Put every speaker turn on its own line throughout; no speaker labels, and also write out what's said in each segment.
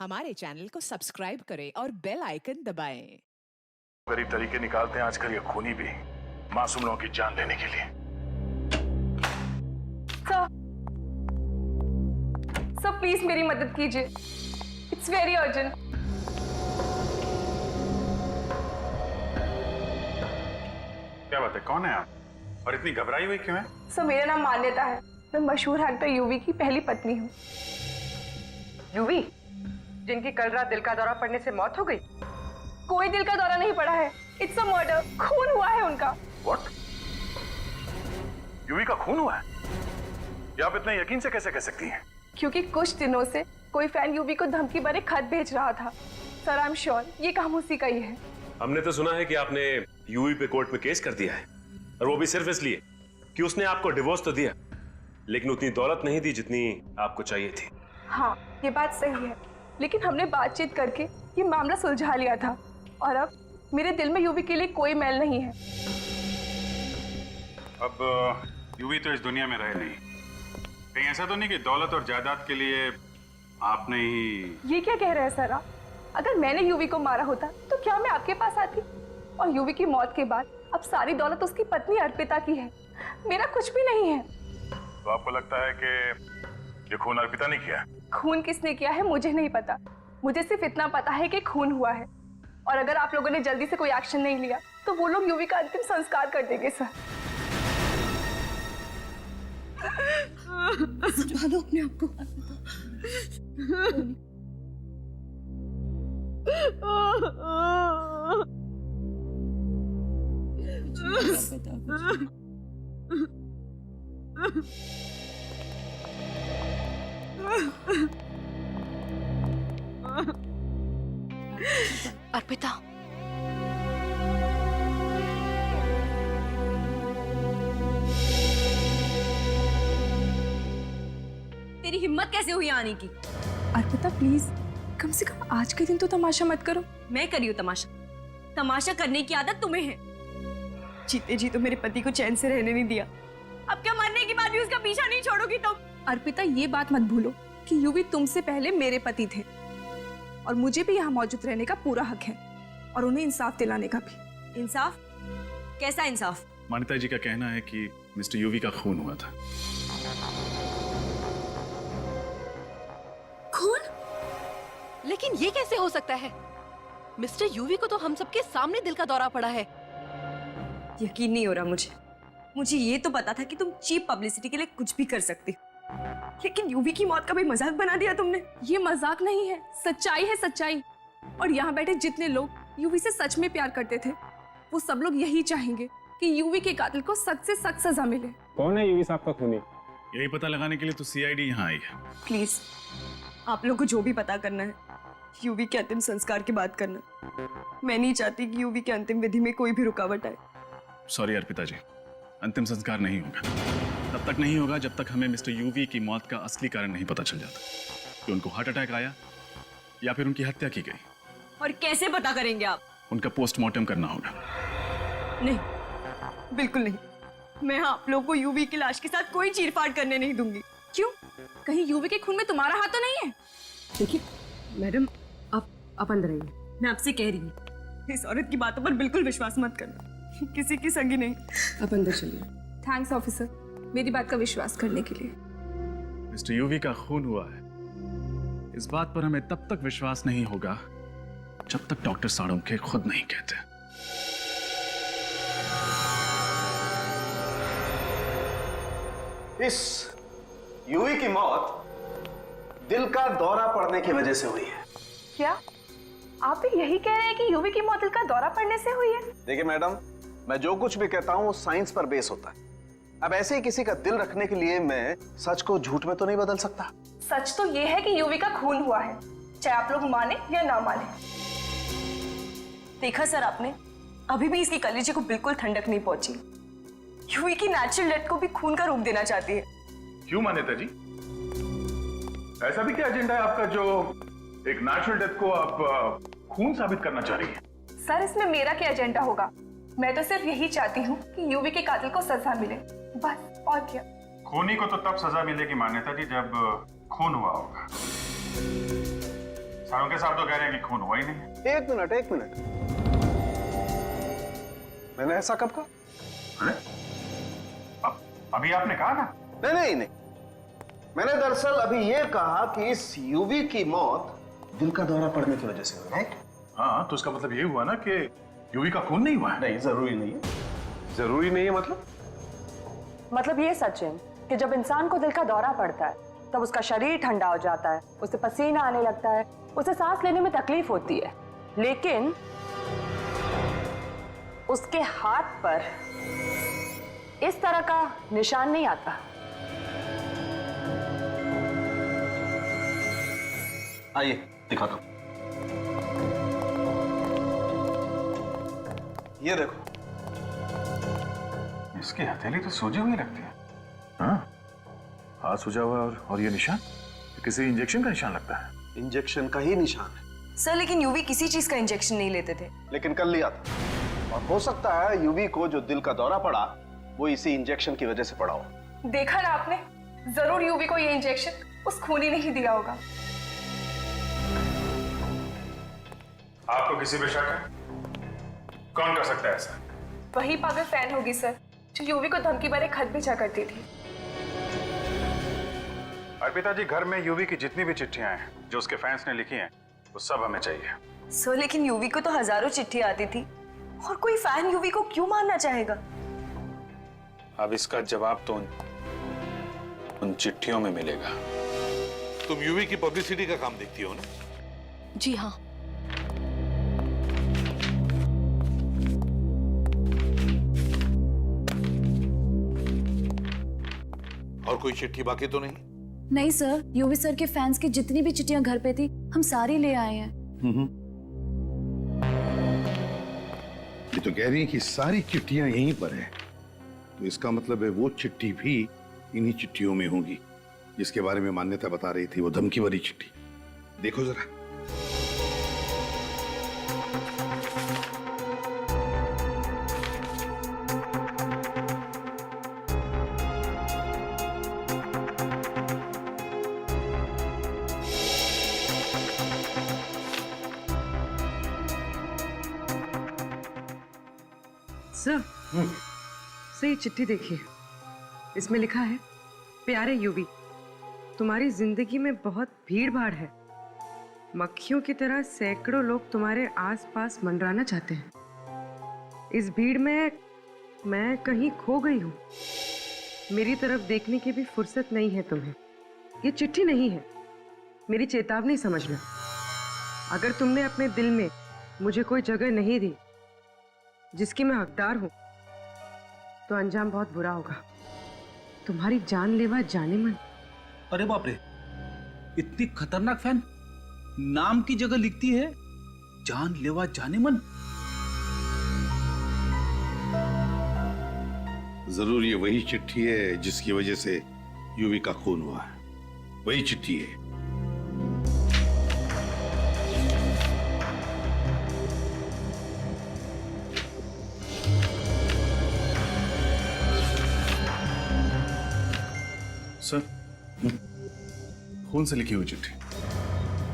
हमारे चैनल को सब्सक्राइब करें और बेल आइकन दबाएं।
गरीब तरीके निकालते हैं आजकल ये खूनी भी मासूम लोगों की जान लेने के लिए।
सर प्लीज मेरी मदद कीजिए, इट्स वेरी अर्जेंट।
क्या बात है, कौन है आप और इतनी घबराई हुई क्यों है?
सर मेरा नाम मान्यता है, मैं मशहूर एक्टर यूवी की पहली पत्नी हूँ।
यूवी जिनकी कल रात दिल का दौरा पड़ने से मौत हो गई?
कोई दिल का दौरा नहीं पड़ा है, इट्स अ मर्डर, खून हुआ है उनका।
व्हाट? यूवी का खून हुआ है? ये आप इतने यकीन से कैसे कह सकती हैं?
क्योंकि कुछ दिनों से कोई फैन यूवी को धमकी भरे खत भेज रहा था। सर आई एम श्योर ये काम उसी का ही है।
हमने तो सुना है कि आपने यूवी पे कोर्ट में केस कर दिया है, और वो भी सिर्फ इसलिए कि उसने आपको डिवोर्स तो दिया, लेकिन उतनी दौलत नहीं दी जितनी आपको चाहिए थी।
हाँ ये बात सही है, लेकिन हमने बातचीत करके ये मामला सुलझा लिया था और अब मेरे दिल में यूवी के लिए कोई मैल नहीं है।
अब यूवी तो इस दुनिया में रहे नहीं, कहीं ऐसा तो नहीं कि दौलत और जायदाद के लिए आपने ही...
ये क्या कह रहे हैं सर आप? अगर मैंने यूवी को मारा होता तो क्या मैं आपके पास आती? और यूवी की मौत के बाद अब सारी दौलत उसकी पत्नी अर्पिता की है, मेरा कुछ भी नहीं है।
तो आपको लगता है कि ये खून अर्पिता ने किया?
खून किसने किया है मुझे नहीं पता, मुझे सिर्फ इतना पता है कि खून हुआ है, और अगर आप लोगों ने जल्दी से कोई एक्शन नहीं लिया तो वो लोग यूवी का अंतिम संस्कार कर देंगे सर।
संभालो अपने आप को।
अर्पिता, तेरी हिम्मत कैसे हुई आने की?
अर्पिता प्लीज कम से कम आज के दिन तो तमाशा मत करो।
मैं करी हूँ तमाशा? तमाशा करने की आदत तुम्हें है।
जीते जी तो मेरे पति को चैन से रहने नहीं दिया,
अब क्या मरने के बाद भी उसका पीछा नहीं छोड़ोगी तुम?
अर्पिता ये बात मत भूलो कि यूवी तुमसे पहले मेरे पति थे और मुझे भी यहाँ मौजूद रहने का पूरा हक है और उन्हें इंसाफ दिलाने का भी।
इंसाफ? कैसा इंसाफ?
मान्यता जी का कहना है कि मिस्टर यूवी का खून हुआ था।
खून? लेकिन ये कैसे हो सकता है? मिस्टर यूवी को तो हम सबके सामने दिल का दौरा पड़ा है।
यकीन नहीं हो रहा मुझे ये तो पता था कि तुम चीप पब्लिसिटी के लिए कुछ भी कर सकती हो,
लेकिन यूवी की मौत का भी मजाक बना दिया तुमने। ये मजाक नहीं है, सच्चाई है सच्चाई। और यहाँ बैठे जितने लोग यूवी से सच में प्यार करते थे वो सब लोग यही चाहेंगे कि यूवी के कातिल को सख्त से सख्त सजा मिले।
कौन है यूवी साहब का खूनी?
यही पता लगाने के लिए तो सीआईडी यहाँ आई है।
प्लीज आप लोग को जो भी पता करना है यूवी के अंतिम संस्कार की बात करना। मैं नहीं चाहती कि यूवी के अंतिम विधि में कोई भी रुकावट आए।
सॉरी अर्पिता जी, अंतिम संस्कार नहीं होगा। तब तक नहीं होगा जब तक हमें मिस्टर यूवी की मौत का असली कारण नहीं पता चल जाता कि उनको हार्ट अटैक आया या फिर उनकी हत्या की गई।
और कैसे पता करेंगे आप?
उनका पोस्टमार्टम करना होगा।
नहीं, बिल्कुल नहीं। मैं आप लोगों को यूवी की लाश के साथ कोई चीरफाड़ करने नहीं दूंगी।
क्यों? कहीं यूवी के खून में तुम्हारा हाथ तो नहीं है?
देखिए मैडम, आप अंदर आइए। मैं आपसे कह रही हूँ इस औरत की बातों पर बिल्कुल विश्वास मत करना, किसी की संगी नहीं। आप अंदर चलिए।
थैंक्स ऑफिसर, मेरी बात का विश्वास करने के लिए।
मिस्टर यूवी का खून हुआ है, इस बात पर हमें तब तक विश्वास नहीं होगा जब तक डॉक्टर साळुंखे खुद नहीं कहते।
इस यूवी की मौत दिल का दौरा पड़ने की वजह से हुई है।
क्या आप भी यही कह रहे हैं कि यूवी की मौत दिल का दौरा पड़ने से हुई है?
देखिए मैडम, मैं जो कुछ भी कहता हूँ वो साइंस पर बेस होता है। अब ऐसे ही किसी का दिल रखने के लिए मैं सच को झूठ में तो नहीं बदल सकता।
सच तो ये है कि यूवी का खून हुआ है, चाहे आप लोग माने या ना माने।
देखा सर आपने, अभी भी इसकी कलेजे को बिल्कुल ठंडक नहीं पहुंची। यूवी की नेचुरल डेथ को भी खून का रूप देना चाहती है।
क्यों मान्यता जी, ऐसा भी क्या एजेंडा है आपका जो एक नेचुरल डेथ को आप खून साबित करना चाह रही है?
सर इसमें मेरा क्या एजेंडा होगा? मैं तो सिर्फ यही चाहती हूँ कि यूवी के कातिल को सजा मिले, बस और क्या।
खूनी को तो तब सजा मिलेगी मान्यता जी जब खून हुआ होगा।
सारों के साथ तो कह रहे हैं कि खून हुआ ही नहीं।
एक मिनट, मैंने ऐसा कब कहा?
अरे अभी आपने कहा ना।
नहीं, मैंने दरअसल अभी ये कहा कि इस यूवी की मौत दिल का दौरा पड़ने की वजह से हुई, राइट?
हाँ, तो इसका मतलब ये हुआ ना कि यूवी का खून नहीं हुआ है।
नहीं, जरूरी नहीं है।
जरूरी नहीं है
मतलब ये सचिन कि जब इंसान को दिल का दौरा पड़ता है तब उसका शरीर ठंडा हो जाता है, उसे पसीना आने लगता है, उसे सांस लेने में तकलीफ होती है, लेकिन उसके हाथ पर इस तरह का निशान नहीं आता।
आइए दिखाता हूं। ये देखो,
इसकी हथेली तो सूजी हुई लगती है। हाँ, हाथ सूजा हुआ और ये निशान किसी इंजेक्शन का निशान लगता है।
इंजेक्शन का ही निशान है
सर, लेकिन यूवी किसी चीज का इंजेक्शन नहीं लेते थे।
लेकिन कर लिया था, और हो सकता है यूवी को जो दिल का दौरा पड़ा वो इसी इंजेक्शन की वजह से पड़ा हो।
देखा ना आपने, जरूर यूवी को ये इंजेक्शन उस खूनी ने ही दिया होगा।
आपको किसी पे शक है? कौन कर सकता है ऐसा?
वही पागल फैन होगी सर, जो यूवी को धमकी भरे खत भेजा करती थी।
अर्पिता जी, घर में यूवी की जितनी भी चिट्ठियां हैं जो उसके फैंस ने लिखी हैं, वो सब हमें चाहिए।
सर, लेकिन यूवी को तो हजारों चिट्ठी आती थी, और कोई फैन यूवी को क्यों मारना चाहेगा?
अब इसका जवाब तो उन चिट्ठियों में मिलेगा।
तुम यूवी की पब्लिसिटी का काम देखती हो ना?
जी हाँ।
और कोई चिट्ठी बाकी तो नहीं?
नहीं सर, यूवी सर के फैंस की जितनी भी चिट्ठियां घर पे थी, हम सारी ले आए हैं।
ये तो कह रही है कि सारी चिट्ठियां यहीं पर है, तो इसका मतलब है वो चिट्ठी भी इन्हीं चिट्ठियों में होगी जिसके बारे में मान्यता बता रही थी, वो धमकी भरी चिट्ठी। देखो जरा।
सर, ये चिट्ठी देखिए, इसमें लिखा है, प्यारे यूवी, तुम्हारी जिंदगी में बहुत भीड़ भाड़ है। मक्खियों की तरह सैकड़ों लोग तुम्हारे आसपास मंडराना चाहते हैं। इस भीड़ में मैं कहीं खो गई हूँ। मेरी तरफ देखने की भी फुर्सत नहीं है तुम्हें। ये चिट्ठी नहीं है, मेरी चेतावनी समझना। अगर तुमने अपने दिल में मुझे कोई जगह नहीं दी जिसकी मैं हकदार हूं, तो अंजाम बहुत बुरा होगा। तुम्हारी जानलेवा जानेमन।
अरे बाप रे, इतनी खतरनाक फैन नाम की जगह लिखती है जानलेवा जानेमन।
जरूर ये वही चिट्ठी है जिसकी वजह से यूवी का खून हुआ है। वही चिट्ठी है।
सर, खून से लिखी हुई चिट्ठी।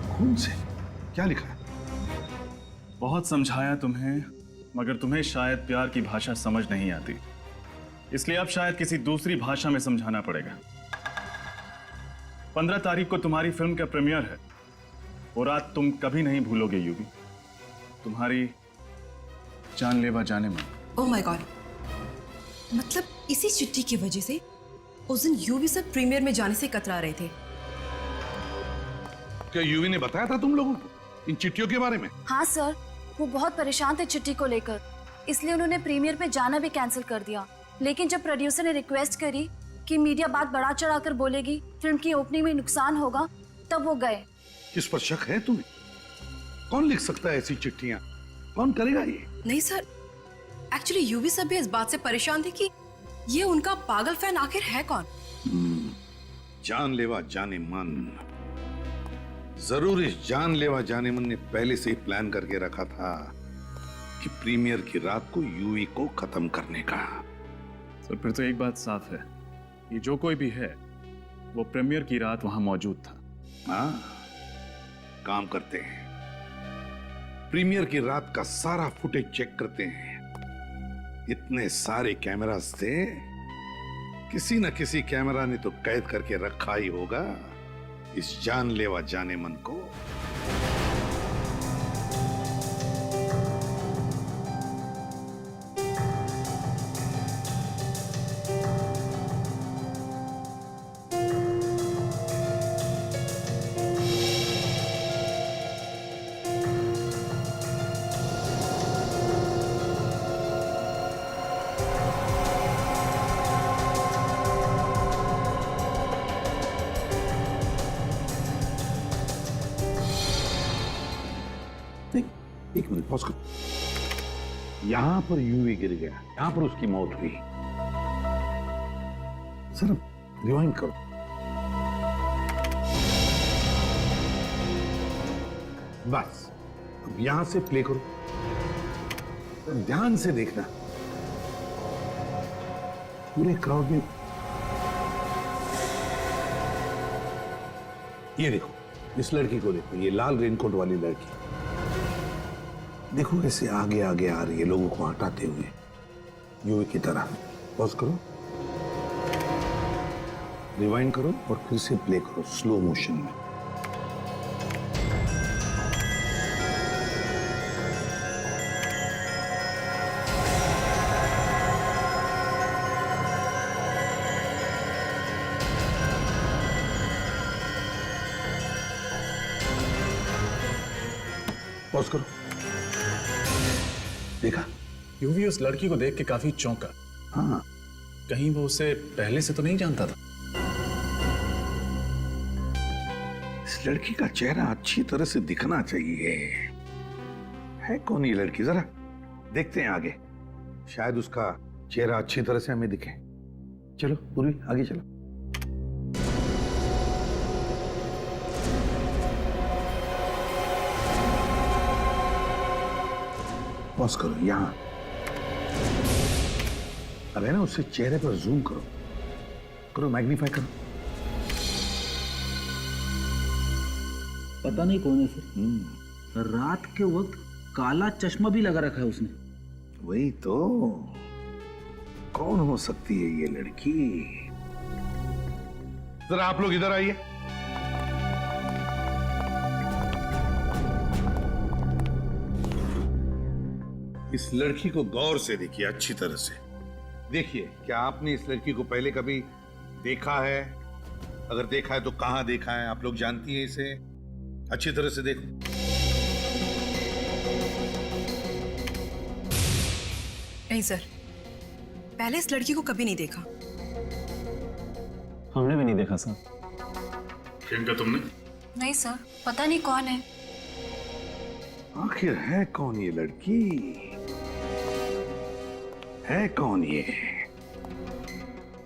खून से? क्या लिखा है?
बहुत समझाया तुम्हें, मगर तुम्हें शायद प्यार की भाषा समझ नहीं आती, इसलिए अब शायद किसी दूसरी भाषा में समझाना पड़ेगा। 15 तारीख को तुम्हारी फिल्म का प्रीमियर है। वो रात तुम कभी नहीं भूलोगे यूवी, तुम्हारी जानलेवा जानेमन।
ओह माय गॉड, मतलब इसी चिट्ठी की वजह से उस दिन यूवी सर प्रीमियर में जाने से कतरा रहे थे।
क्या यूवी ने बताया था तुम लोगों को इन चिट्ठियों के बारे में?
हाँ सर, वो बहुत परेशान थे चिट्ठी को लेकर, इसलिए उन्होंने प्रीमियर में जाना भी कैंसिल कर दिया। लेकिन जब प्रोड्यूसर ने रिक्वेस्ट करी कि मीडिया बात बढ़ा चढ़ाकर बोलेगी, फिल्म की ओपनिंग में नुकसान होगा, तब वो गए।
किस पर शक है तुम्हें? कौन लिख सकता है ऐसी चिट्ठियां? कौन करेगा ये?
नहीं सर, एक्चुअली यूवी सर भी इस बात से परेशान थे कि ये उनका पागल फैन आखिर है कौन।
जानलेवा जानेमन। जरूर इस जानलेवा जानेमन ने पहले से ही प्लान करके रखा था कि प्रीमियर की रात को यूवी को खत्म करने का।
सर, फिर तो एक बात साफ है, ये जो कोई भी है वो प्रीमियर की रात वहां मौजूद था।
हाँ, काम करते हैं, प्रीमियर की रात का सारा फुटेज चेक करते हैं। इतने सारे कैमरास थे, किसी न किसी कैमरा ने तो कैद करके रखा ही होगा इस जानलेवा जाने मन को। एक मिनट पॉज करो। यहां पर यूवी गिर गया, यहां पर उसकी मौत हुई। सर रिवाइंड करो। बस अब यहां से प्ले करो, सर ध्यान से देखना। पूरे क्राउड में ये देखो, इस लड़की को देखो, ये लाल रेनकोट वाली लड़की देखो कैसे आगे आगे आ रही है, लोगों को हटाते हुए यूवी की तरह। पॉज करो, रिवाइंड करो और फिर से प्ले करो स्लो मोशन में। पॉज करो। देखा?
यूवी उस लड़की को देख के काफी चौंका।
हाँ,
कहीं वो उसे पहले से तो नहीं जानता था।
इस लड़की का चेहरा अच्छी तरह से दिखना चाहिए। है कौन ये लड़की? जरा देखते हैं आगे, शायद उसका चेहरा अच्छी तरह से हमें दिखे। चलो पूर्वी आगे चलो। पॉज करो यहां। अब है ना, उससे चेहरे पर जूम करो, करो मैग्नीफाई करो।
पता नहीं कौन है सर। रात के वक्त काला चश्मा भी लगा रखा है उसने।
वही तो, कौन हो सकती है ये लड़की? जरा आप लोग इधर आइए। इस लड़की को गौर से देखिए, अच्छी तरह से देखिए। क्या आपने इस लड़की को पहले कभी देखा है? अगर देखा है तो कहां देखा है? आप लोग जानती हैं इसे? अच्छी तरह से देखो।
नहीं सर, पहले इस लड़की को कभी नहीं देखा।
हमने भी नहीं देखा सर।
प्रियंका तुमने?
नहीं सर, पता नहीं कौन है।
आखिर है कौन ये लड़की? है कौन ये?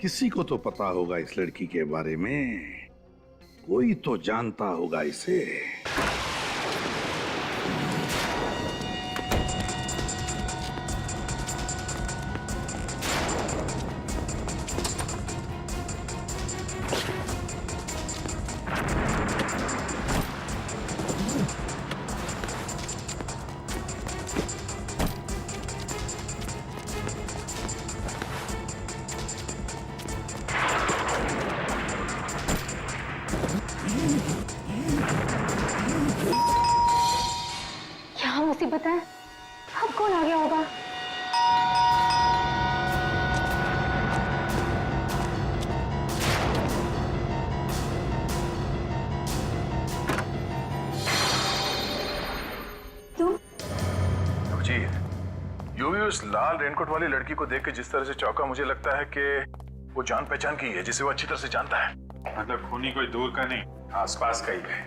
किसी को तो पता होगा इस लड़की के बारे में, कोई तो जानता होगा इसे।
मुसीबत है, अब कौन आ गया होगा? तुम?
जी, यूवी उस लाल रेनकोट वाली लड़की को देख के जिस तरह से चौंका, मुझे लगता है कि वो जान पहचान की है, जिसे वो अच्छी तरह से जानता है।
मतलब खूनी कोई दूर का नहीं, आसपास का ही है।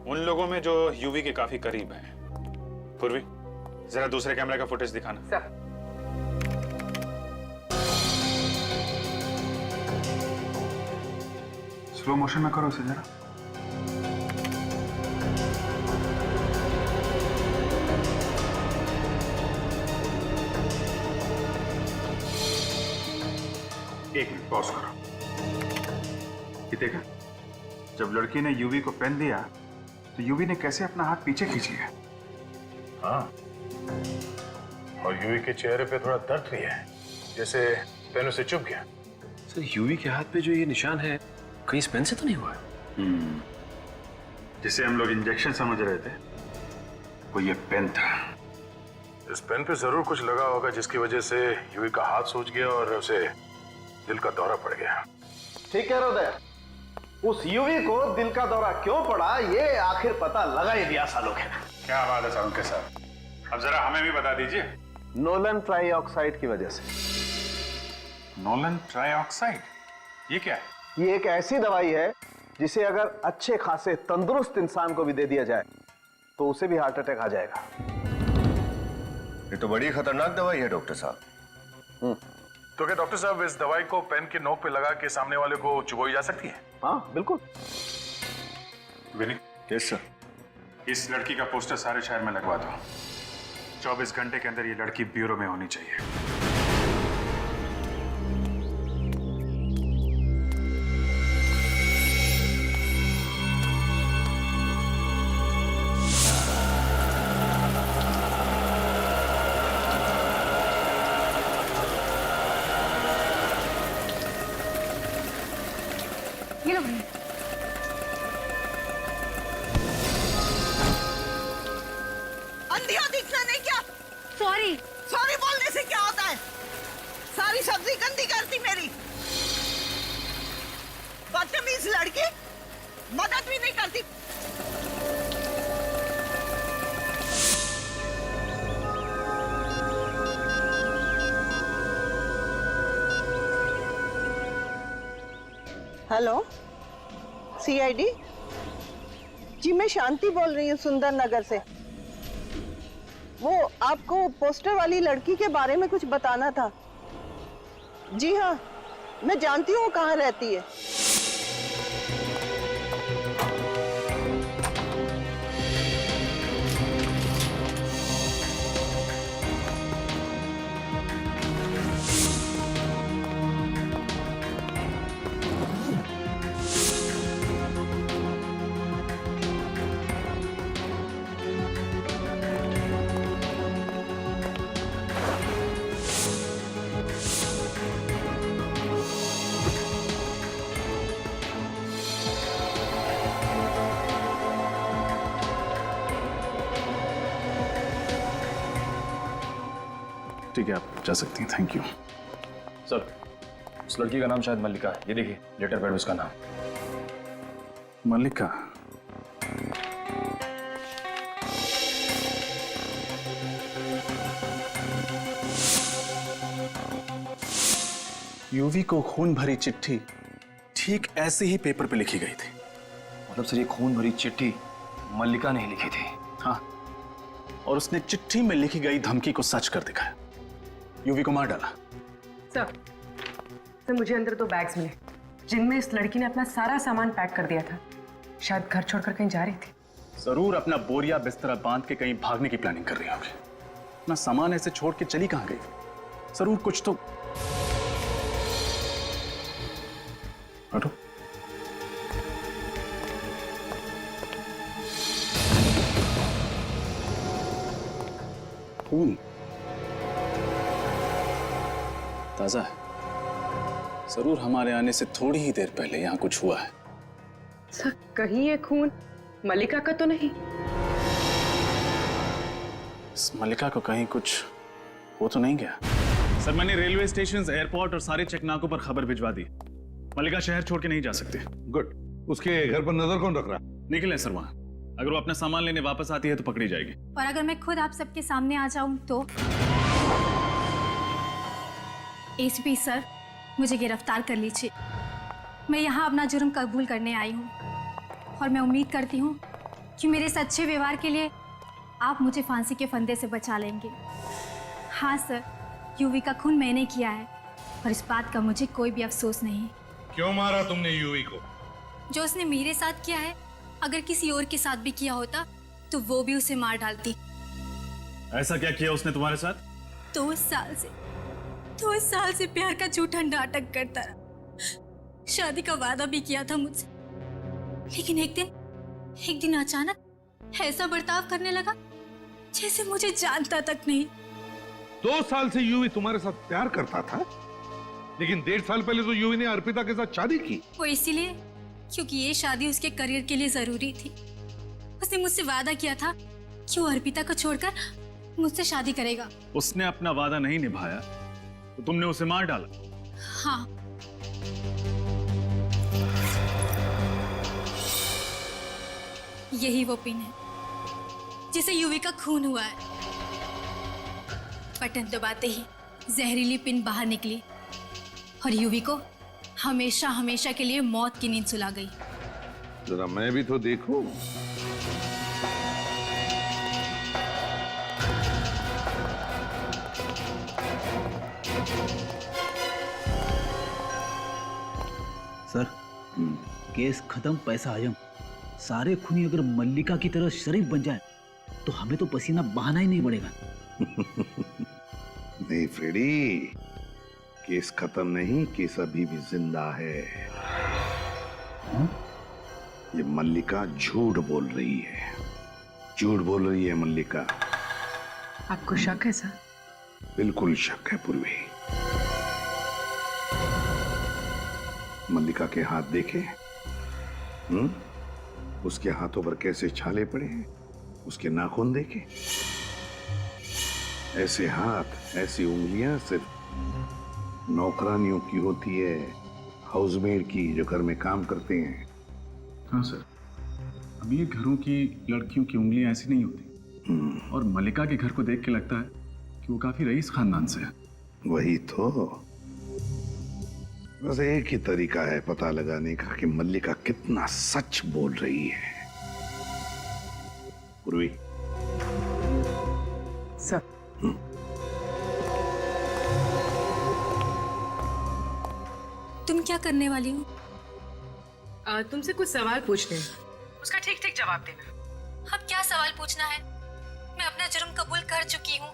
उन लोगों में जो यूवी के काफी करीब हैं। पूर्वी, जरा दूसरे कैमरे का फुटेज दिखाना।
सर।
स्लो मोशन में करो इसे जरा। एक मिनट पॉज करो। ये देखा, जब लड़की ने यूवी को पेन दिया तो यूवी ने कैसे अपना हाथ पीछे खींच लिया? हाँ, और यूवी के चेहरे पे थोड़ा दर्द भी है, जैसे पेन उसे चुभ गया।
सर, यूवी के हाथ पे जो ये निशान है, कहीं इस पेन से तो नहीं हुआ?
जिसे हम लोग इंजेक्शन समझ रहे थे, वो ये पेन था। इस पेन पे जरूर कुछ लगा होगा जिसकी वजह से यूवी का हाथ सूज गया और उसे दिल का दौरा पड़ गया।
ठीक कह रहे हो दया। उस यूवी को दिल का दौरा क्यों पड़ा, ये आखिर पता लगा ही दिया सालों के।
क्या बात है सालों के साथ, अब जरा हमें भी बता दीजिए।
नोलन ट्राइऑक्साइड की वजह से।
नोलन ट्राइऑक्साइड, ये क्या है?
ये एक ऐसी दवाई है जिसे अगर अच्छे खासे तंदुरुस्त इंसान को भी दे दिया जाए तो उसे भी हार्ट अटैक आ जाएगा।
ये तो बड़ी खतरनाक दवाई है डॉक्टर साहब।
तो क्या डॉक्टर साहब इस दवाई को पेन के नोक पे लगा के सामने वाले को चुबोई जा सकती है?
हाँ बिल्कुल।
विनी,
यस सर।
इस लड़की का पोस्टर सारे शहर में लगवा दो। 24 घंटे के अंदर ये लड़की ब्यूरो में होनी चाहिए।
ये लो भैया।
अंधिया दिखना नहीं क्या?
सॉरी।
सॉरी बोलने से क्या होता है? सारी सब्जी गंदी करती मेरी। बदतमीज लड़की, मदद भी नहीं करती। हेलो, सीआईडी जी, मैं शांति बोल रही हूँ सुंदर नगर से। वो आपको पोस्टर वाली लड़की के बारे में कुछ बताना था। जी हाँ, मैं जानती हूँ वो कहाँ रहती है।
ठीक है, आप जा सकती हैं। Thank you
sir. उस लड़की का नाम शायद मल्लिका है। ये देखिए लेटर पैड, उसका नाम
मल्लिका। यूवी को खून भरी चिट्ठी ठीक ऐसे ही पेपर पे लिखी गई थी।
मतलब सर, ये खून भरी चिट्ठी मल्लिका ने ही लिखी थी?
हाँ, और उसने चिट्ठी में लिखी गई धमकी को सच कर दिखाया। यूवी को मार डाला।
सर, मुझे अंदर 2 बैग्स मिले जिनमें इस लड़की ने अपना सारा सामान पैक कर दिया था। शायद घर छोड़कर कहीं जा रही थी।
जरूर अपना बोरिया बिस्तरा बांध के कहीं भागने की प्लानिंग कर रही होगी। अपना सामान ऐसे छोड़ के चली कहां गई? जरूर कुछ तो। हटो। खून ताजा है। जरूर हमारे आने से थोड़ी ही देर पहले यहां कुछ हुआ है।
सर, कहीं ये खून मल्लिका का तो नहीं?
इस मल्लिका को कहीं कुछ हो तो नहीं गया? सर, मैंने रेलवे स्टेशन, एयरपोर्ट और सारे चेकनाकों पर खबर भिजवा दी। मल्लिका शहर छोड़ के नहीं जा सकते।
गुड। उसके घर पर नजर कौन रख रहा?
निकले सर वहां। अगर वो अपना सामान लेने वापस आती है तो पकड़ी जाएगी।
और अगर मैं खुद आप सबके सामने आ जाऊं तो? एसीपी सर, मुझे गिरफ्तार कर लीजिए। मैं यहाँ अपना जुर्म कबूल करने आई हूँ और मैं उम्मीद करती हूँ कि मेरे इस अच्छे व्यवहार के लिए आप मुझे फांसी के फंदे से बचा लेंगे। हाँ सर, यूवी का खून मैंने किया है और इस बात का मुझे कोई भी अफसोस नहीं।
क्यों मारा तुमने यूवी को?
जो उसने मेरे साथ किया है, अगर किसी और के साथ भी किया होता तो वो भी उसे मार डालती।
ऐसा क्या किया उसने तुम्हारे साथ?
2 साल से प्यार का झूठा नाटक करता रहा। शादी का वादा भी किया था मुझसे, लेकिन एक दिन अचानक ऐसा बर्ताव करने लगा जैसे मुझे जानता तक नहीं।
2 साल से यूवी तुम्हारे साथ प्यार करता था, लेकिन 1.5 साल पहले तो यूवी ने अर्पिता के साथ शादी की।
वो इसीलिए क्योंकि ये शादी उसके करियर के लिए जरूरी थी। उसने मुझसे वादा किया था कि वो अर्पिता को छोड़कर मुझसे शादी करेगा।
उसने अपना वादा नहीं निभाया तो तुमने उसे मार डाला।
हाँ, यही वो पिन है जिसे यूवी का खून हुआ है। बटन दबाते ही जहरीली पिन बाहर निकली और यूवी को हमेशा हमेशा के लिए मौत की नींद सुला गई।
जरा मैं भी तो देखूं।
सर, केस खत्म, पैसा हजम। सारे खूनी अगर मल्लिका की तरह शरीफ बन जाए तो हमें तो पसीना बहाना ही नहीं पड़ेगा।
नहीं फ्रेडी, केस खत्म नहीं, केस अभी भी जिंदा है। ये मल्लिका झूठ बोल रही है, झूठ बोल रही है मल्लिका।
आपको शक है सर?
बिल्कुल शक है पूर्वी। मल्लिका के हाथ देखे? उसके हाथों पर कैसे छाले पड़े हैं, उसके नाखून देखे? ऐसे हाथ, ऐसी उंगलियां सिर्फ नौकरानियों की होती है, हाउसमेड की, जो घर में काम करते हैं।
हाँ सर, अमीर घरों की लड़कियों की उंगलियां ऐसी नहीं होती। और मल्लिका के घर को देख के लगता है कि वो काफी रईस खानदान से है।
वही तो। बस एक ही तरीका है पता लगाने का कि मल्लिका कितना सच बोल रही है। पूर्वी
सर,
तुम क्या करने वाली हो?
तुमसे कुछ सवाल पूछने हैं, उसका ठीक ठीक जवाब देना।
अब क्या सवाल पूछना है? मैं अपना जुर्म कबूल कर चुकी हूँ।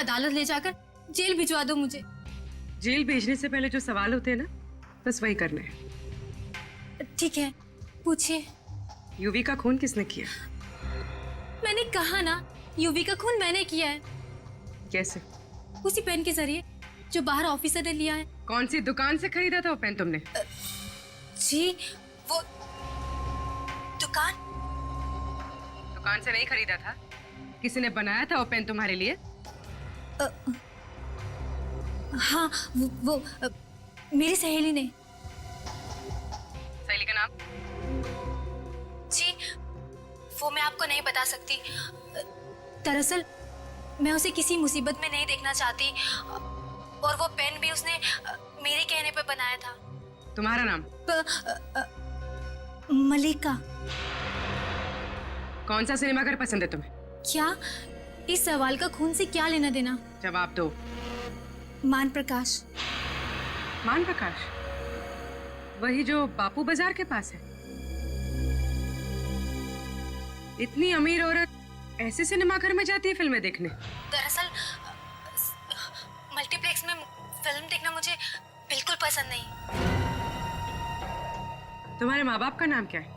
अदालत ले जाकर जेल भिजवा दो मुझे।
जेल भेजने से पहले जो सवाल होते हैं ना, बस वही करने हैं।
ठीक है, पूछिए।
यूवी का खून किसने किया?
मैंने कहा ना, यूवी का खून मैंने किया है।
कैसे?
उसी पेन के जरिए जो बाहर ऑफिसर ने लिया है।
कौन सी दुकान से खरीदा था वो पेन तुमने?
जी, वो
दुकान से नहीं खरीदा था, किसी ने बनाया था वो पेन तुम्हारे लिए?
हाँ, वो मेरी सहेली ने।
सहेली का नाम?
जी, वो मैं आपको नहीं बता सकती। दरअसल मैं उसे किसी मुसीबत में नहीं देखना चाहती, और वो पेन भी उसने मेरे कहने पे बनाया था।
तुम्हारा नाम?
मल्लिका।
कौन सा सिनेमाघर पसंद है तुम्हें?
क्या? इस सवाल का खून से क्या लेना देना?
जवाब दो।
मान प्रकाश।
मान प्रकाश? वही जो बापू बाजार के पास है? इतनी अमीर औरत ऐसे सिनेमाघर में जाती है फिल्में देखने?
दरअसल मल्टीप्लेक्स में फिल्म देखना मुझे बिल्कुल पसंद नहीं।
तुम्हारे माँ बाप का नाम क्या है?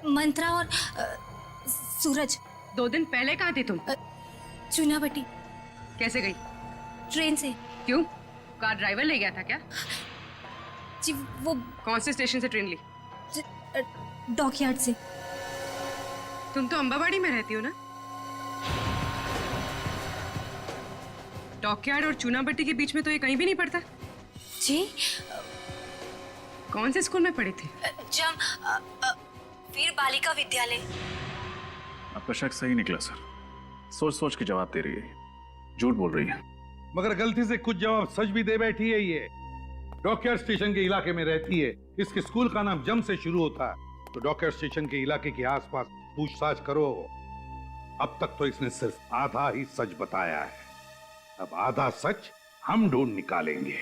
मंत्रा और सूरज।
2 दिन पहले कहाँ थी तुम?
चुनाभट्टी।
कैसे गई?
ट्रेन से।
क्यों? कार ड्राइवर ले गया था क्या?
जी, वो।
कौन से स्टेशन से ट्रेन ली?
डॉकयार्ड से।
तुम तो अंबाबाड़ी में रहती हो ना? डॉकयार्ड और चूनाभट्टी के बीच में तो ये कहीं भी नहीं पड़ता।
जी?
कौन से स्कूल में पढ़ी थी?
वीर बालिका विद्यालय।
आपका शक सही निकला सर, सोच सोच के जवाब दे रही है, झूठ बोल रही है।
मगर गलती से कुछ जवाब सच भी दे बैठी है। ये डॉकयार्ड स्टेशन के इलाके में रहती है, इसके स्कूल का नाम जम से शुरू होता है। तो डॉकयार्ड स्टेशन के इलाके के आसपास पूछताछ करो। अब तक तो इसने सिर्फ आधा ही सच बताया है, अब आधा सच हम ढूंढ निकालेंगे।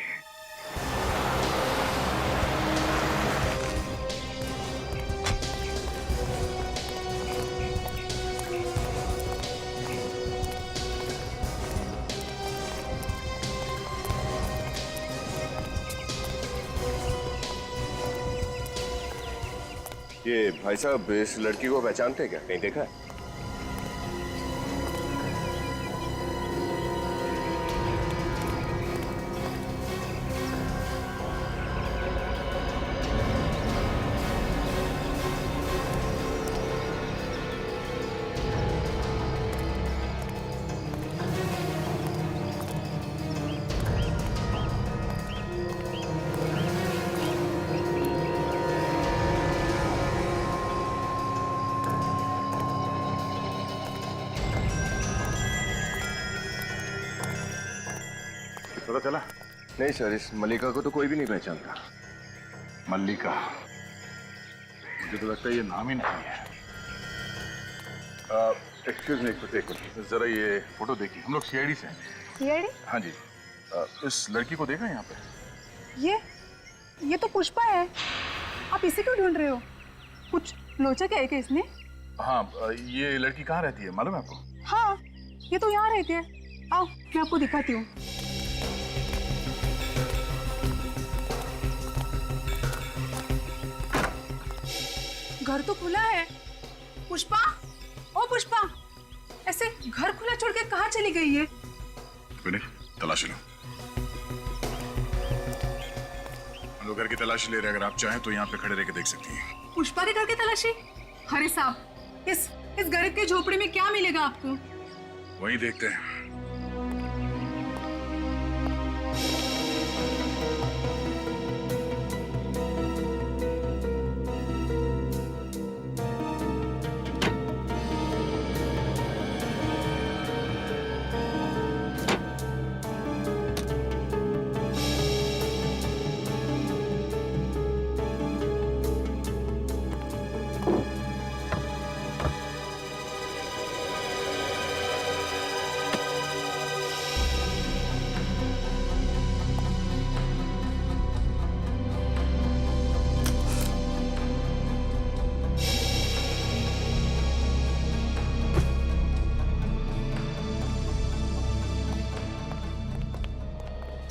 ये भाई साहब इस लड़की को पहचानते क्या? कहीं देखा है?
पता चला?
नहीं सर, इस मल्लिका को तो कोई भी नहीं पहचानता।
मल्लिका? मुझे तो लगता है ये नाम ही नहीं है। एक्सक्यूज मी, एक मिनट, जरा ये फोटो देखिए। हम लोग सीआईडी से हैं।
सीआईडी?
हाँ जी। इस लड़की को देखा यहाँ पे?
ये तो पुष्पा है। आप इसे क्यों ढूंढ रहे हो? कुछ लोचा क्या है क्या इसने?
हाँ, ये लड़की कहाँ रहती है मालूम है आपको?
हाँ, ये तो यहाँ रहती है। आओ मैं आपको दिखाती हूँ। घर तो खुला है। पुष्पा, ओ पुष्पा, ऐसे घर खुला छोड़ के कहाँ चली गई है?
तलाशी लो। हम लोग घर की तलाशी ले रहे हैं। अगर आप चाहें तो यहाँ पे खड़े रह के देख सकती हैं।
पुष्पा के घर की तलाशी? अरे साहब, इस गरीब के झोपड़ी में क्या मिलेगा आपको?
वही देखते हैं।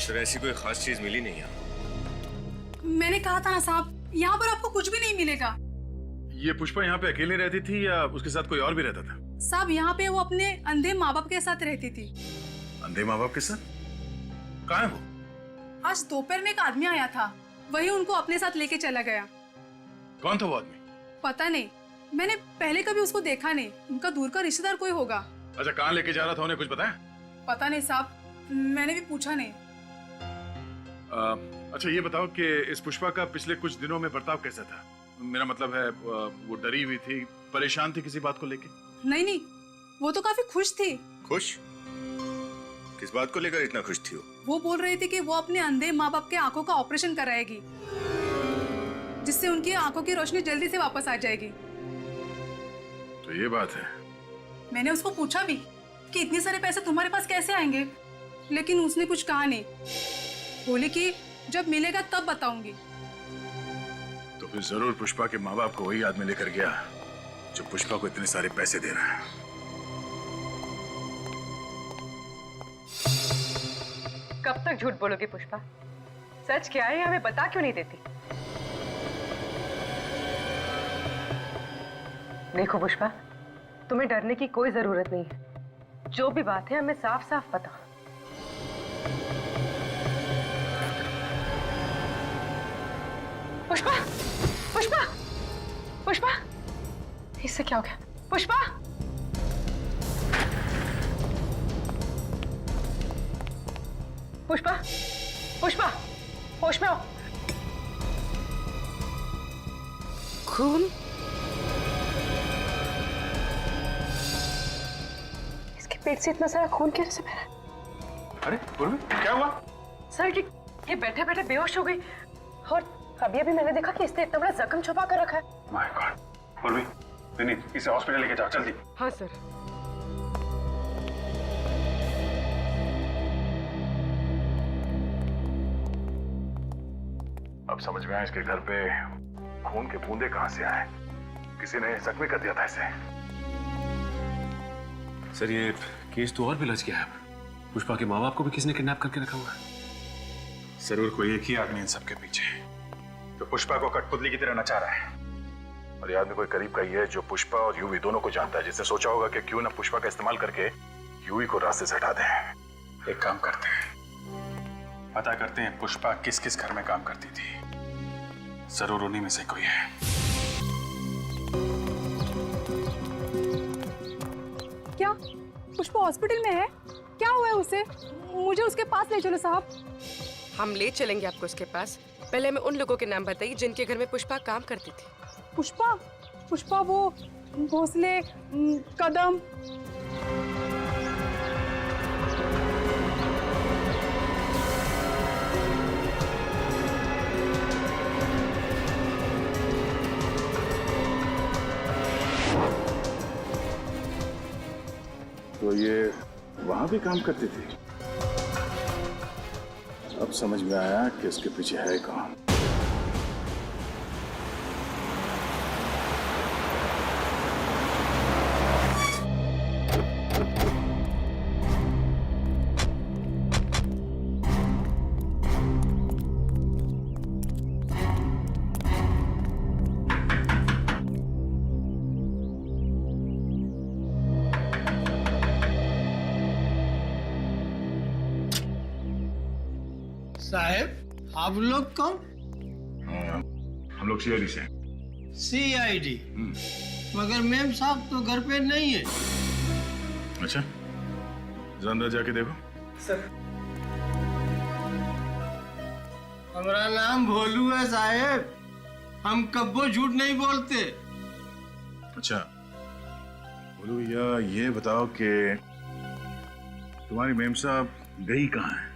सर, ऐसी कोई खास चीज मिली नहीं है।
मैंने कहा था ना साहब, यहाँ पर आपको कुछ भी नहीं मिलेगा।
ये पुष्पा यहाँ पे अकेले रहती थी या उसके साथ कोई और भी रहता था?
साहब, यहाँ पे वो अपने अंधे माँ बाप के साथ रहती थी।
अंधे माँ बाप के साथ? कहाँ है वो?
आज दोपहर में एक आदमी आया था, वही उनको अपने साथ लेके चला गया।
कौन था वो आदमी?
पता नहीं, मैंने पहले कभी उसको देखा नहीं। उनका दूर का रिश्तेदार कोई होगा।
अच्छा, कहाँ लेके जा रहा था, उन्हें कुछ बताया?
पता नहीं साहब, मैंने भी पूछा नहीं।
अच्छा ये बताओ कि इस पुष्पा का पिछले कुछ दिनों में बर्ताव कैसा था? मेरा मतलब है वो डरी हुई थी, परेशान थी किसी बात को लेके?
नहीं, वो तो काफी खुश थी।
खुश? किस बात को लेकर इतना खुश थी
वो बोल रही थी कि वो अपने अंधे माँ बाप के आंखों का ऑपरेशन कराएगी, जिससे उनकी आंखों की रोशनी जल्दी से वापस आ जाएगी।
तो ये बात है।
मैंने उसको पूछा भी कि इतने सारे पैसे तुम्हारे पास कैसे आएंगे, लेकिन उसने कुछ कहा नहीं। बोली कि जब मिलेगा तब बताऊंगी।
तो फिर जरूर पुष्पा के माँ बाप को वही आदमी लेकर गया जो पुष्पा को इतने सारे पैसे दे रहा है।
कब तक झूठ बोलोगे पुष्पा? सच क्या है हमें बता क्यों नहीं देती? देखो पुष्पा, तुम्हें डरने की कोई जरूरत नहीं है। जो भी बात है हमें साफ साफ पता। पुष्पा, पुष्पा, पुष्पा, इससे क्या हो गया? पुष्पा, पुष्पा, पुष्पा, होश में आओ। खून? इसके पेट से इतना सारा खून कैसे बह रहा है?
अरे पूर्वी, क्या हुआ?
सर ये बैठे बैठे बेहोश हो गई और अभी अभी मैंने देखा कि इसने इतना बड़ा जख्म छुपा कर रखा है।
My God. पूर्वी, विनीत, इसे हॉस्पिटल लेके जाओ जल्दी।
हाँ सर।
अब समझ में आया इसके घर पे खून के बूंदे कहां से आए। किसी ने जख्मी कर दिया था इसे।
सर, ये केस तो और भी लज गया है। पुष्पा के माँ बाप को भी किसी ने किडनैप करके रखा हुआ है।
जरूर कोई एक ही आदमी इन सबके पीछे है तो पुष्पा को कठपुतली की तरह नचा रहा है। और ये आदमी कोई करीब का ही है जो पुष्पा और यूवी दोनों को जानता है, जिसने सोचा होगा कि क्यों ना पुष्पा का इस्तेमाल करके यूवी को रास्ते से हटा दें। एक काम करते हैं, पता करते हैं पुष्पा किस किस घर में काम करती थी। जरूर उन्हीं में से कोई है।
क्या पुष्पा हॉस्पिटल में है? क्या हुआ है उसे? मुझे उसके पास ले चलो साहब।
हम ले चलेंगे आपको उसके पास। पहले हमें उन लोगों के नाम बताइए जिनके घर में पुष्पा काम करती थी।
पुष्पा? पुष्पा वो भोसले, कदम।
तो ये वहां भी काम करती थी। अब समझ में आया कि इसके पीछे है कौन।
साहब आप लोग कौन?
हम लोग सीआईडी से।
सीआईडी? मगर मैम साहब तो घर पे नहीं है।
अच्छा, जरा अंदर जाके देखो।
सर, हमारा नाम भोलू है साहब, हम कब्बो झूठ नहीं बोलते।
अच्छा बोलो भैया, ये बताओ कि तुम्हारी मेम साहब गई कहाँ है?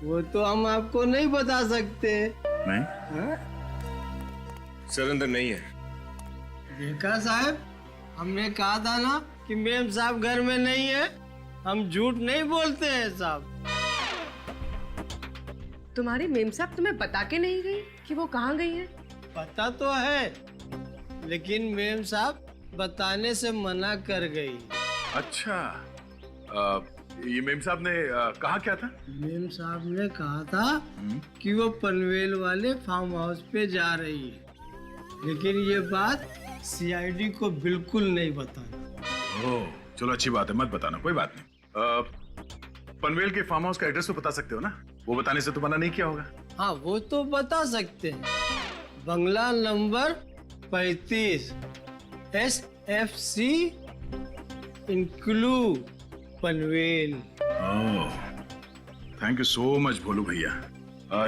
वो तो हम आपको नहीं बता सकते।
नहीं?
सर अंदर नहीं है।
देखा साहब, हमने कहा था ना कि मेम साहब घर में नहीं है। हम झूठ नहीं बोलते हैं साहब।
तुम्हारी मेम साहब तुम्हें बता के नहीं गई कि वो कहाँ गई है?
पता तो है, लेकिन मेम साहब बताने से मना कर गई।
अच्छा, ये मेम साहब ने कहा क्या था?
मेम साहब ने कहा था कि वो पनवेल वाले फार्म हाउस पे जा रही है, लेकिन ये बात सीआईडी को बिल्कुल नहीं बताना।
ओह, चलो अच्छी बात है, मत बताना, कोई बात नहीं। पनवेल के फार्म हाउस का एड्रेस तो बता सकते हो ना? वो बताने से तो मना नहीं किया होगा।
हाँ, वो तो बता सकते हैं। बंगला नंबर 35 SFC इंक्लू Panvel.
Thank you so much Bholu भैया।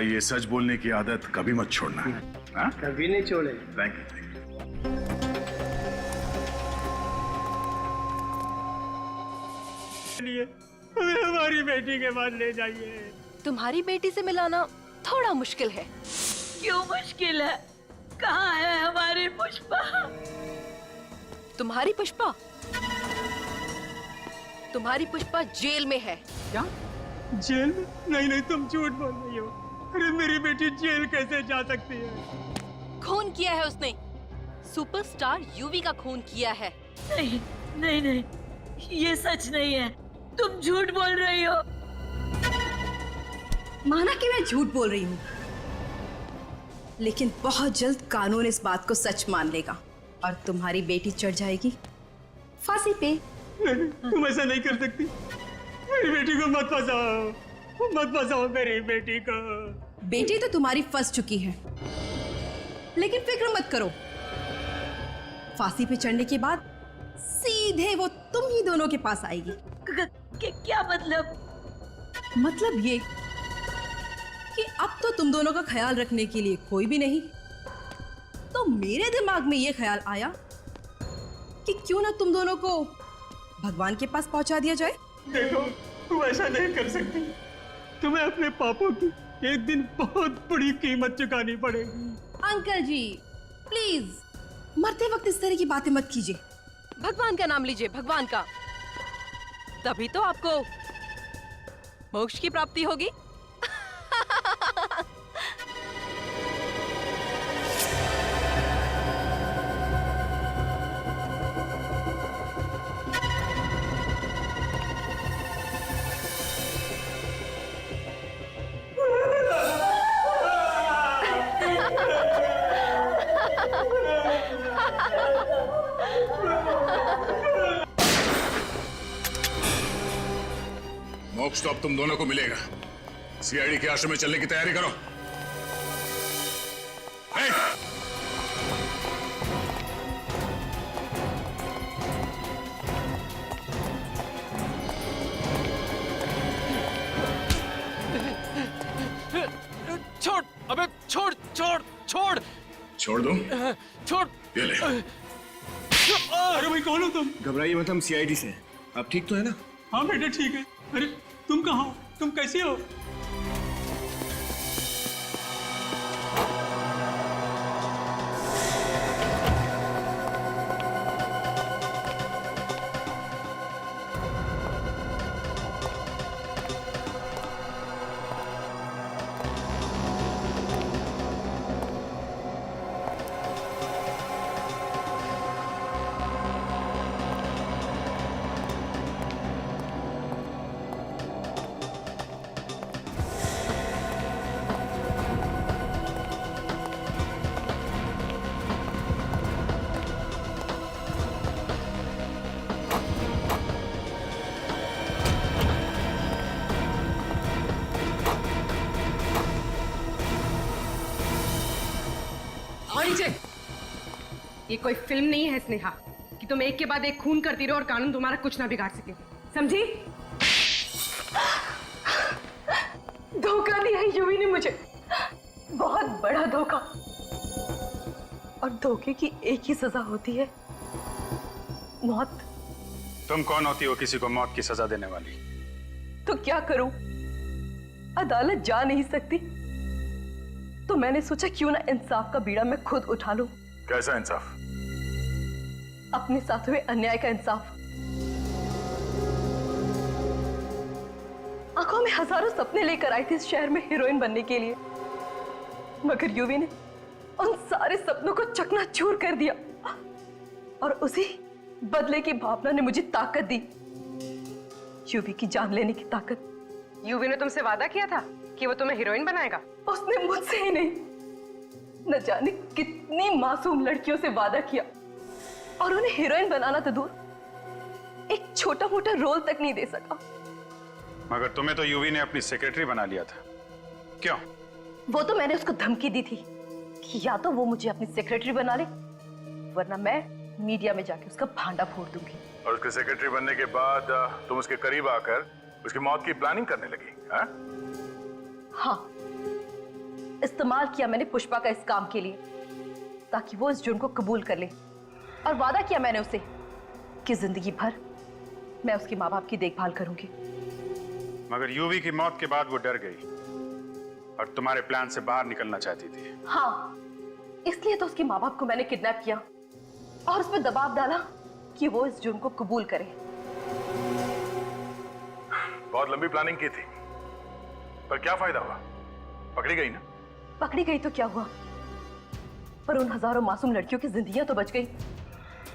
ये सच बोलने की आदत कभी मत छोड़ना। हाँ?
कभी नहीं छोड़े।
Thank you.
हमें हमारी बेटी के बाद ले जाइए।
तुम्हारी बेटी से मिलाना थोड़ा मुश्किल है।
क्यों मुश्किल है? कहाँ है हमारी पुष्पा?
तुम्हारी पुष्पा? तुम्हारी पुष्पा जेल में है।
क्या? जेल में? नहीं नहीं, तुम झूठ बोल रही हो। अरे मेरी बेटी जेल कैसे जा सकती है?
खून किया है उसने। सुपरस्टार यूवी का खून किया है।
नहीं नहीं नहीं, ये सच नहीं है। तुम झूठ बोल रही हो।
माना कि मैं झूठ बोल रही हूँ, लेकिन बहुत जल्द कानून इस बात को सच मान लेगा और तुम्हारी बेटी चढ़ जाएगी फांसी पे।
नहीं, तुम ऐसा नहीं कर सकती। मेरी बेटी को मत फंसाओ, मत फंसाओ मेरी बेटी को।
बेटी तो तुम्हारी फंस चुकी है, लेकिन फिक्र मत करो, फांसी पे चढ़ने के बाद सीधे वो तुम ही दोनों के पास आएगी।
क्या मतलब?
मतलब ये कि अब तो तुम दोनों का ख्याल रखने के लिए कोई भी नहीं। तो मेरे दिमाग में ये ख्याल आया कि क्यों ना तुम दोनों को भगवान के पास पहुंचा दिया जाए।
देखो, तुम ऐसा नहीं कर सकती। तुम्हें अपने पापों की एक दिन बहुत बड़ी कीमत चुकानी पड़ेगी।
अंकल जी प्लीज, मरते वक्त इस तरह की बातें मत कीजिए।
भगवान का नाम लीजिए, भगवान का। तभी तो आपको मोक्ष की प्राप्ति होगी।
मोक्ष तो अब तुम दोनों को मिलेगा। सीआईडी के आश्रम में चलने की तैयारी करो।
छोड़, अबे छोड़ छोड़ छोड़
छोड़ दो।
छोड़।
ये ले।
अरे भाई, कौन हो तुम?
घबराइए मत, हम सीआईडी से। आप ठीक तो है ना?
हाँ बेटा ठीक है। अरे तुम कहाँ हो? तुम कैसे हो?
ये कोई फिल्म नहीं है स्नेहा कि तुम एक के बाद एक खून करती रहो और कानून तुम्हारा कुछ ना बिगाड़ सके, समझी?
धोखा दिया है यूवी ने मुझे, बहुत बड़ा धोखा। और धोखे की एक ही सजा होती है, मौत।
तुम कौन होती हो किसी को मौत की सजा देने वाली?
तो क्या करूं? अदालत जा नहीं सकती, तो मैंने सोचा क्यों ना इंसाफ का बीड़ा मैं खुद उठा लूं।
कैसा इंसाफ?
अपने साथ हुए अन्याय का इंसाफ। आंखों में हजारों सपने लेकर आई थी इस शहर में हीरोइन बनने के लिए, मगर यूवी ने उन सारे सपनों को चकनाचूर कर दिया और उसी बदले की भावना ने मुझे ताकत दी, यूवी की जान लेने की ताकत।
यूवी ने तुमसे वादा किया था कि वो तुम्हें हीरोइन बनाएगा।
उसने मुझसे ही नहीं, न जाने कितनी मासूम लड़कियों से वादा किया और उन्हें हीरोइन बनाना तो दूर, एक छोटा मोटा रोल तक नहीं दे सका।
मगर तुम्हें तो यूवी ने अपनी सेक्रेटरी बना लिया था, क्यों?
वो तो मैंने उसको धमकी दी थी कि या तो वो मुझे अपनी सेक्रेटरी बना ले, वरना मैं मीडिया में जाके उसका भांडा फोड़ दूंगी।
और उसके सेक्रेटरी बनने के बाद तुम उसके करीब आकर उसकी मौत की प्लानिंग करने लगी, हाँ?
हाँ, इस्तेमाल किया मैंने पुष्पा का इस काम के लिए ताकि वो इस जुर्म को कबूल कर ले, और वादा किया मैंने उसे कि जिंदगी भर मैं उसके माँ बाप की देखभाल करूंगी।
मगर यूवी की मौत के बाद वो डर गई और तुम्हारे प्लान से बाहर निकलना चाहती थी।
हाँ, इसलिए तो उसके माँ बाप को मैंने किडनैप किया और उस पर दबाव डाला कि वो इस जुर्म को कबूल करे।
बहुत लंबी प्लानिंग की थी, पर क्या फायदा हुआ? पकड़ी गई ना?
पकड़ी गई तो क्या हुआ, पर उन हजारों मासूम लड़कियों की जिंदगियां तो बच गई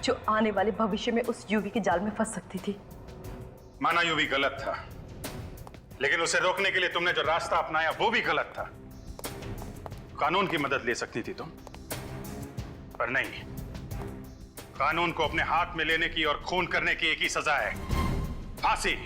जो आने वाले भविष्य में उस यूवी के जाल में फंस सकती थी।
माना यूवी गलत था, लेकिन उसे रोकने के लिए तुमने जो रास्ता अपनाया वो भी गलत था। कानून की मदद ले सकती थी तुम, पर नहीं। कानून को अपने हाथ में लेने की और खून करने की एक ही सजा है, फांसी।